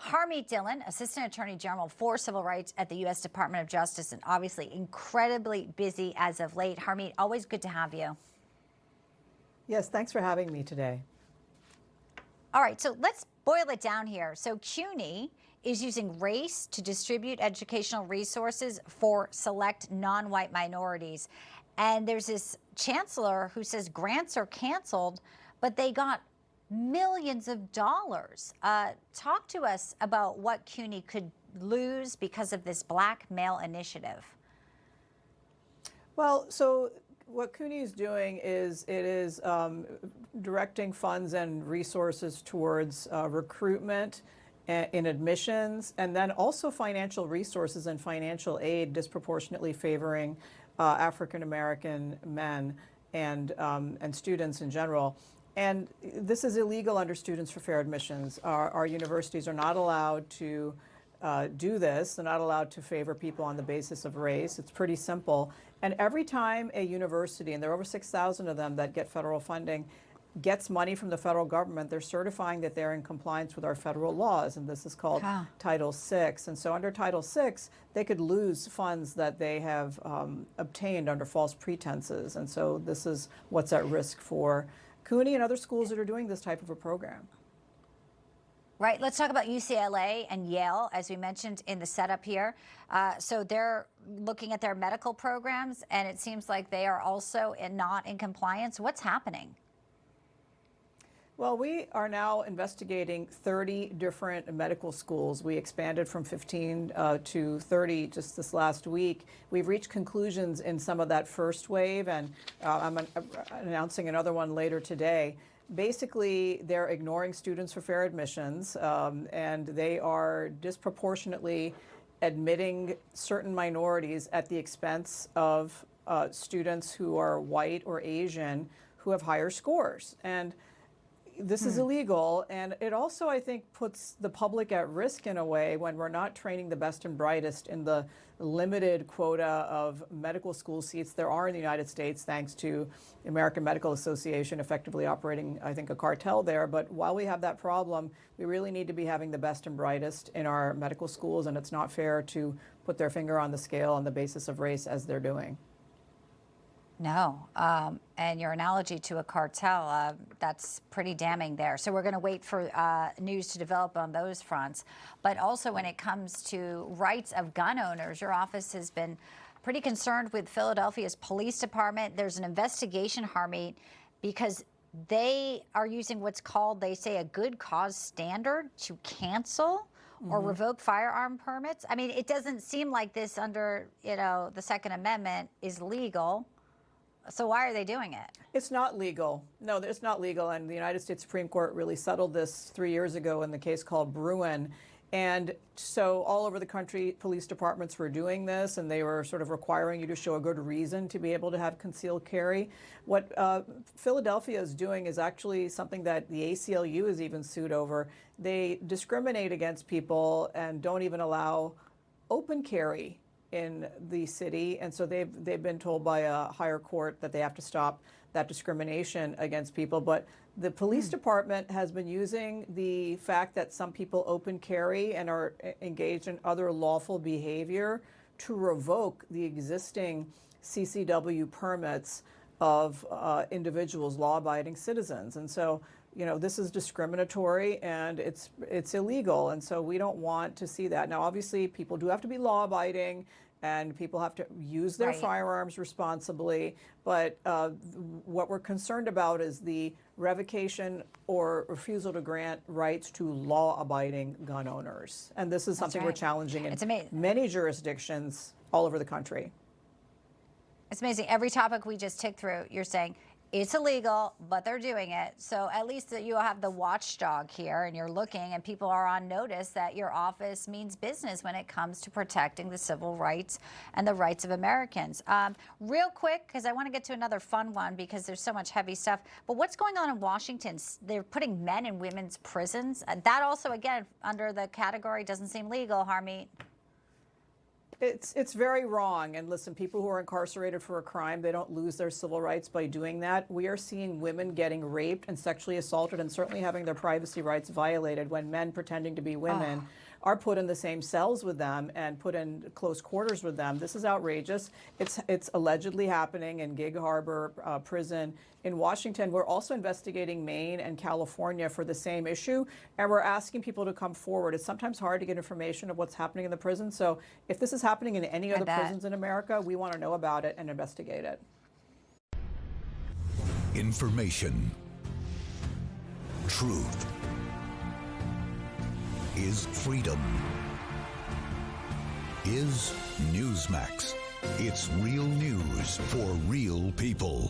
Harmeet Dillon, Assistant Attorney General for Civil Rights at the U.S. Department of Justice, and obviously incredibly busy as of late. Harmeet, always good to have you. Yes, thanks for having me today. All right, so let's boil it down here. So CUNY is using race to distribute educational resources for select non-white minorities. And there's this chancellor who says grants are canceled, but they got millions of dollars. Talk to us about what CUNY could lose because of this black male initiative. Well, so what CUNY is doing is it is directing funds and resources towards recruitment in admissions, and then also financial resources and financial aid disproportionately favoring African American men and students in general. And this is illegal under Students for Fair Admissions. Our universities are not allowed to do this. They're not allowed to favor people on the basis of race. It's pretty simple. And every time a university, and there are over 6,000 of them that get federal funding, gets money from the federal government, they're certifying that they're in compliance with our federal laws, and this is called Title VI. And so under Title VI, they could lose funds that they have obtained under false pretenses. And so this is what's at risk for CUNY and other schools that are doing this type of a program. Right. Let's talk about UCLA and Yale, as we mentioned in the setup here. So they're looking at their medical programs, and it seems like they are also not in compliance. What's happening? Well, we are now investigating 30 different medical schools. We expanded from 15 to 30 just this last week. We've reached conclusions in some of that first wave, and I'm announcing another one later today. Basically, they're ignoring Students for Fair Admissions, and they are disproportionately admitting certain minorities at the expense of students who are white or Asian who have higher scores. And this is illegal, and it also, I think, puts the public at risk in a way when we're not training the best and brightest in the limited quota of medical school seats there are in the United States, thanks to the American Medical Association effectively operating, I think, a cartel there. But while we have that problem, we really need to be having the best and brightest in our medical schools, and it's not fair to put their finger on the scale on the basis of race as they're doing. No, and your analogy to a cartel, that's pretty damning there. So we're going to wait for news to develop on those fronts. But also when it comes to rights of gun owners, your office has been pretty concerned with Philadelphia's police department. There's an investigation, Harmeet, because they are using what's called, they say, a good cause standard to cancel or revoke firearm permits. I mean, it doesn't seem like this under, the Second Amendment is legal. So why are they doing it? It's not legal. No, it's not legal. And the United States Supreme Court really settled this 3 years ago in the case called Bruin. And so all over the country, police departments were doing this, and they were sort of requiring you to show a good reason to be able to have concealed carry. What Philadelphia is doing is actually something that the ACLU is even sued over. They discriminate against people and don't even allow open carry in the city, and so they've been told by a higher court that they have to stop that discrimination against people. But the police department has been using the fact that some people open carry and are engaged in other lawful behavior to revoke the existing CCW permits of individuals, law-abiding citizens. And so, this is discriminatory and it's illegal, and so we don't want to see that. Now, obviously, people do have to be law-abiding, and people have to use their firearms responsibly, but what we're concerned about is the revocation or refusal to grant rights to law-abiding gun owners. And this is something we're challenging in many jurisdictions all over the country. It's amazing. Every topic we just ticked through, you're saying it's illegal, but they're doing it. So at least that you have the watchdog here, and you're looking, and people are on notice that your office means business when it comes to protecting the civil rights and the rights of Americans. Real quick, because I want to get to another fun one because there's so much heavy stuff. But what's going on in Washington? They're putting men in women's prisons. That also, again, under the category doesn't seem legal, Harmeet. It's very wrong. And listen, people who are incarcerated for a crime, they don't lose their civil rights by doing that. We are seeing women getting raped and sexually assaulted and certainly having their privacy rights violated when men pretending to be women are put in the same cells with them and put in close quarters with them. This is outrageous. It's allegedly happening in Gig Harbor prison in Washington. We're also investigating Maine and California for the same issue, and we're asking people to come forward. It's sometimes hard to get information of what's happening in the prison, so if this is happening in any other prisons in America, we want to know about it and investigate it. Information. Truth is freedom. Is Newsmax. It's real news for real people.